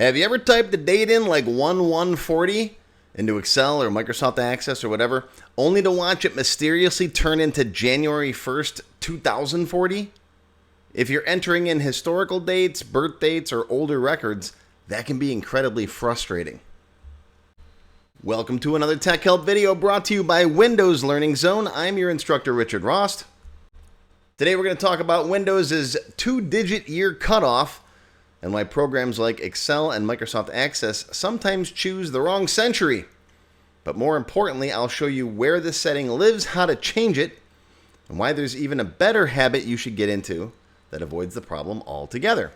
Have you ever typed the date in like 1140 into Excel or Microsoft Access or whatever, only to watch it mysteriously turn into January 1st, 2040? If you're entering in historical dates, birth dates, or older records, that can be incredibly frustrating. Welcome to another Tech Help video brought to you by Windows Learning Zone. I'm your instructor, Richard Rost. Today we're going to talk about Windows' two-digit year cutoff and why programs like Excel and Microsoft Access sometimes choose the wrong century. But more importantly, I'll show you where this setting lives, how to change it, and why there's even a better habit you should get into that avoids the problem altogether.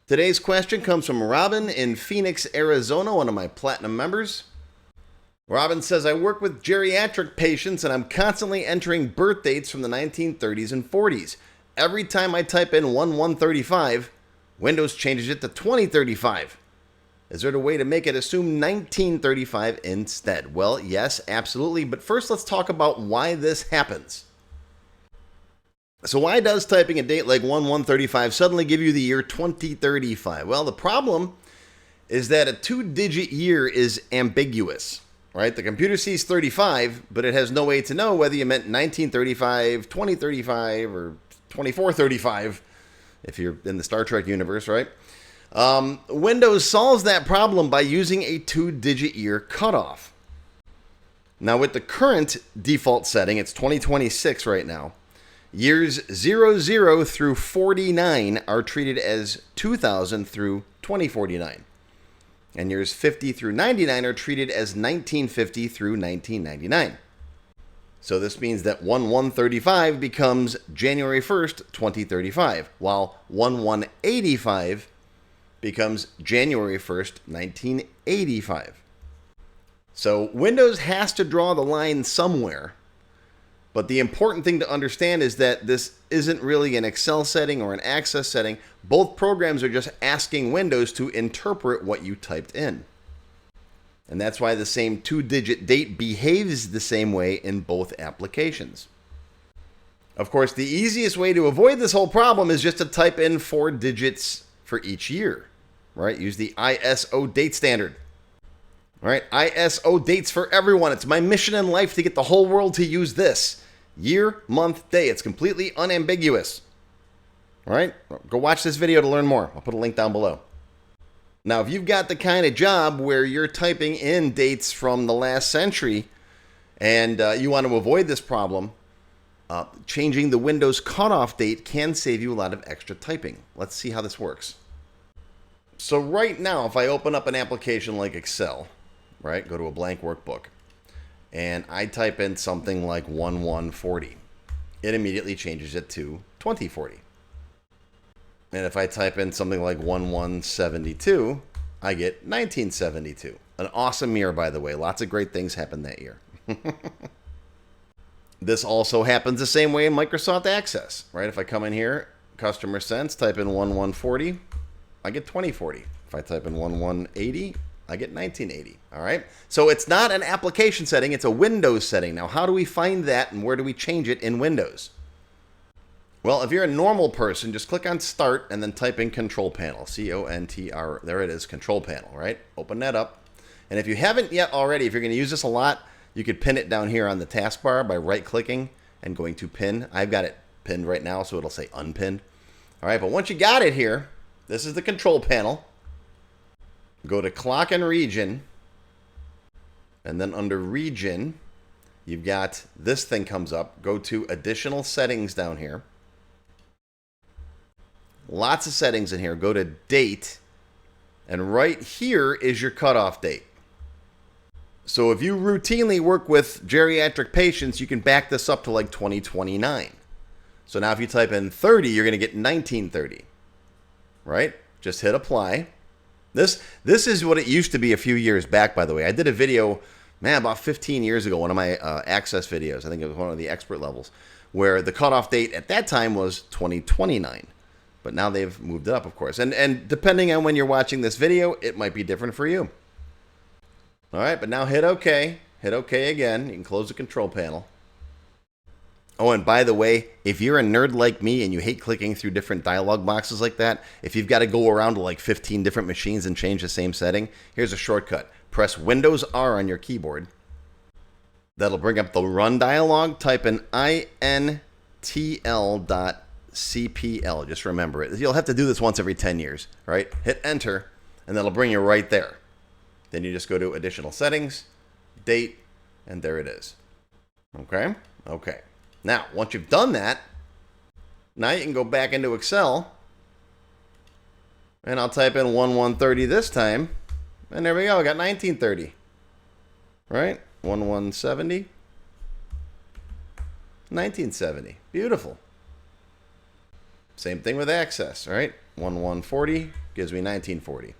Today's question comes from Robin in Phoenix, Arizona, one of my Platinum members. Robin says, I work with geriatric patients and I'm constantly entering birth dates from the 1930s and 40s. Every time I type in 1135, Windows changes it to 2035. Is there a way to make it assume 1935 instead? Well, yes, absolutely. But first, let's talk about why this happens. So why does typing a date like 1135 suddenly give you the year 2035? Well, the problem is that a two-digit year is ambiguous, right? The computer sees 35, but it has no way to know whether you meant 1935, 2035, or 2435, if you're in the Star Trek universe, right? Windows solves that problem by using a two-digit year cutoff. Now, with the current default setting, it's 2026 right now. Years 00 through 49 are treated as 2000 through 2049. And years 50 through 99 are treated as 1950 through 1999. So this means that 1135 becomes January 1st, 2035, while 1185 becomes January 1st, 1985. So Windows has to draw the line somewhere, but the important thing to understand is that this isn't really an Excel setting or an Access setting. Both programs are just asking Windows to interpret what you typed in. And that's why the same two-digit date behaves the same way in both applications. Of course, the easiest way to avoid this whole problem is just to type in 4 digits for each year, right? Use the ISO date standard, right? ISO dates for everyone. It's my mission in life to get the whole world to use this. Year, month, day. It's completely unambiguous, all right? Go watch this video to learn more. I'll put a link down below. Now, if you've got the kind of job where you're typing in dates from the last century and you want to avoid this problem, changing the Windows cutoff date can save you a lot of extra typing. Let's see how this works. So right now, if I open up an application like Excel, right, go to a blank workbook, and I type in something like 1140, it immediately changes it to 2040. And if I type in something like 1172, I get 1972. An awesome year, by the way. Lots of great things happened that year. This also happens the same way in Microsoft Access, right? If I come in here, Customer Sense, type in 1140, I get 2040. If I type in 1180, I get 1980, all right? So it's not an application setting, it's a Windows setting. Now, how do we find that and where do we change it in Windows? Well, if you're a normal person, just click on Start and then type in Control Panel, C-O-N-T-R, there it is, Control Panel, right? Open that up. And if you haven't yet already, if you're going to use this a lot, you could pin it down here on the taskbar by right-clicking and going to Pin. I've got it pinned right now, so it'll say Unpinned. All right, but once you got it here, this is the Control Panel. Go to Clock and Region, and then under Region, you've got this thing comes up. Go to Additional Settings down here. Lots of settings in here. Go to Date, and right here is your cutoff date. So if you routinely work with geriatric patients, you can back this up to like 2029. So now if you type in 30, you're going to get 1930, right? Just hit Apply. This is what it used to be a few years back, by the way. I did a video, man, about 15 years ago, one of my Access videos. I think it was one of the expert levels, where the cutoff date at that time was 2029. But now they've moved it up, of course. And depending on when you're watching this video, it might be different for you. All right, but now hit OK. Hit OK again. You can close the Control Panel. Oh, and by the way, if you're a nerd like me and you hate clicking through different dialog boxes like that, if you've got to go around to like 15 different machines and change the same setting, here's a shortcut. Press Windows R on your keyboard. That'll bring up the run dialog. Type in intl.cpl. Just remember it. You'll have to do this once every 10 years, right? Hit enter, and that'll bring you right there. Then you just go to additional settings, date, and there it is. Okay? Okay. Now, once you've done that, now you can go back into Excel, and I'll type in 1130 this time, and there we go. I got 1930. Right? 1170. 1970. Beautiful. Same thing with Access, right? 1140 gives me 1940.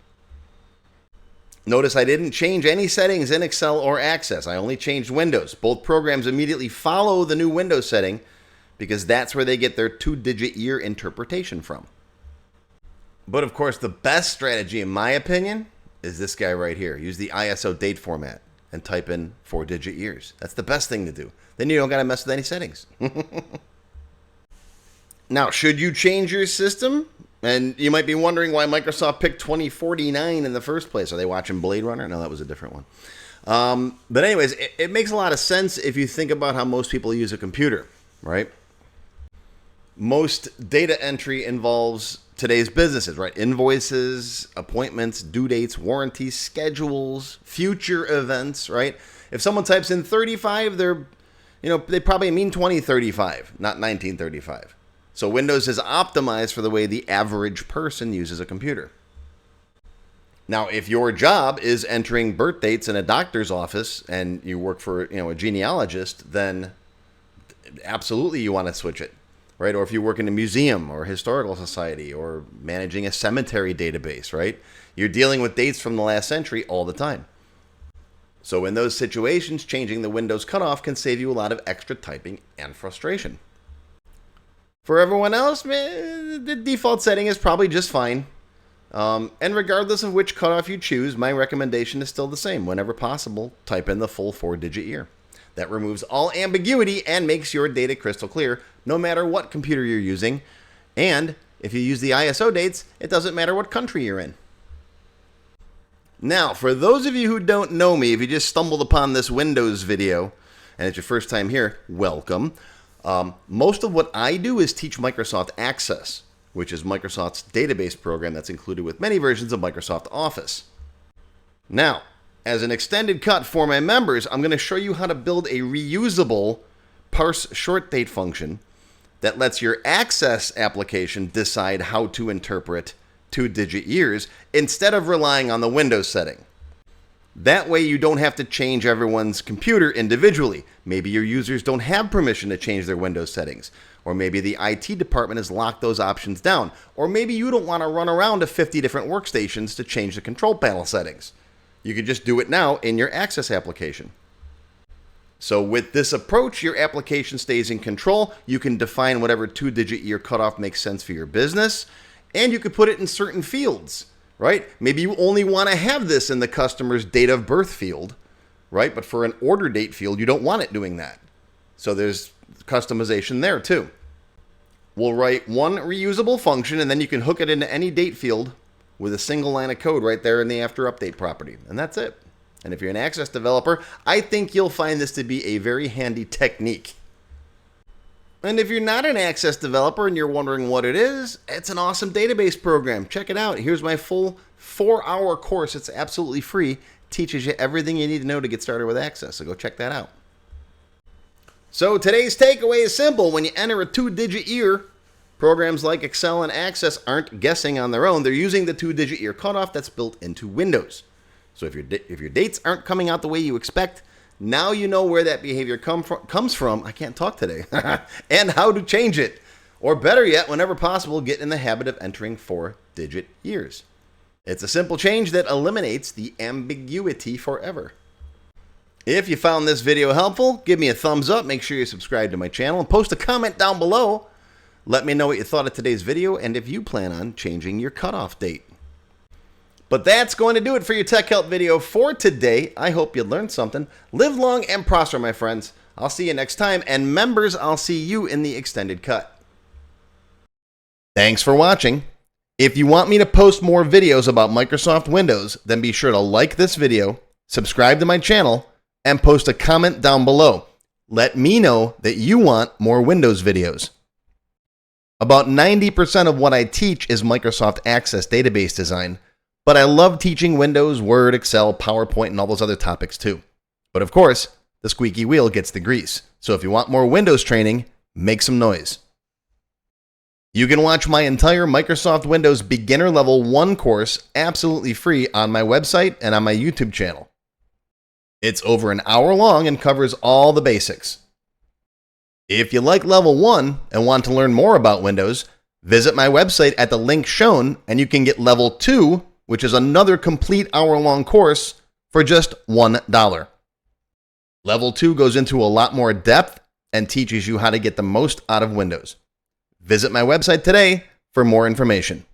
Notice I didn't change any settings in Excel or Access. I only changed Windows. Both programs immediately follow the new Windows setting because that's where they get their 2-digit year interpretation from. But of course, the best strategy, in my opinion, is this guy right here. Use the ISO date format and type in 4-digit years. That's the best thing to do. Then you don't got to mess with any settings. Now, should you change your system? And you might be wondering why Microsoft picked 2049 in the first place. Are they watching Blade Runner? No, that was a different one. But anyways, it makes a lot of sense if you think about how most people use a computer, right? Most data entry involves today's businesses, right? Invoices, appointments, due dates, warranties, schedules, future events, right? If someone types in 35, they probably mean 2035, not 1935. So Windows is optimized for the way the average person uses a computer. Now, if your job is entering birth dates in a doctor's office and you work for, a genealogist, then absolutely you want to switch it, right? Or if you work in a museum or a historical society or managing a cemetery database, right? You're dealing with dates from the last century all the time. So in those situations, changing the Windows cutoff can save you a lot of extra typing and frustration. For everyone else, the default setting is probably just fine. And regardless of which cutoff you choose, my recommendation is still the same. Whenever possible, type in the full 4-digit year. That removes all ambiguity and makes your data crystal clear, no matter what computer you're using. And if you use the ISO dates, it doesn't matter what country you're in. Now, for those of you who don't know me, if you just stumbled upon this Windows video, and it's your first time here, welcome. Most of what I do is teach Microsoft Access, which is Microsoft's database program that's included with many versions of Microsoft Office. Now, as an extended cut for my members, I'm going to show you how to build a reusable parse short date function that lets your Access application decide how to interpret 2-digit years instead of relying on the Windows setting. That way you don't have to change everyone's computer individually. Maybe your users don't have permission to change their Windows settings. Or maybe the IT department has locked those options down. Or maybe you don't want to run around to 50 different workstations to change the control panel settings. You can just do it now in your Access application. So with this approach, your application stays in control. You can define whatever 2-digit year cutoff makes sense for your business. And you could put it in certain fields. Right? Maybe you only want to have this in the customer's date of birth field, right? But for an order date field, you don't want it doing that. So there's customization there too. We'll write one reusable function and then you can hook it into any date field with a single line of code right there in the after update property. And that's it. And if you're an Access developer, I think you'll find this to be a very handy technique. And if you're not an Access developer and you're wondering what it is, it's an awesome database program. Check it out. Here's my full 4-hour course. It's absolutely free. Teaches you everything you need to know to get started with Access. So go check that out. So today's takeaway is simple. When you enter a 2-digit year, programs like Excel and Access aren't guessing on their own. They're using the 2-digit year cutoff that's built into Windows. So if your dates aren't coming out the way you expect, now you know where that behavior comes from. I can't talk today. And how to change it. Or better yet, whenever possible, get in the habit of entering 4-digit years. It's a simple change that eliminates the ambiguity forever. If you found this video helpful, give me a thumbs up. Make sure you subscribe to my channel and post a comment down below. Let me know what you thought of today's video and if you plan on changing your cutoff date. But that's going to do it for your Tech Help video for today. I hope you learned something. Live long and prosper, my friends. I'll see you next time, and members, I'll see you in the extended cut. Thanks for watching. If you want me to post more videos about Microsoft Windows, then be sure to like this video, subscribe to my channel, and post a comment down below. Let me know that you want more Windows videos. About 90% of what I teach is Microsoft Access database design, but I love teaching Windows, Word, Excel, PowerPoint, and all those other topics too. But of course, the squeaky wheel gets the grease. So if you want more Windows training, make some noise. You can watch my entire Microsoft Windows Beginner Level 1 course absolutely free on my website and on my YouTube channel. It's over an hour long and covers all the basics. If you like Level 1 and want to learn more about Windows, visit my website at the link shown and you can get Level 2, which is another complete hour-long course, for just $1. Level 2 goes into a lot more depth and teaches you how to get the most out of Windows. Visit my website today for more information.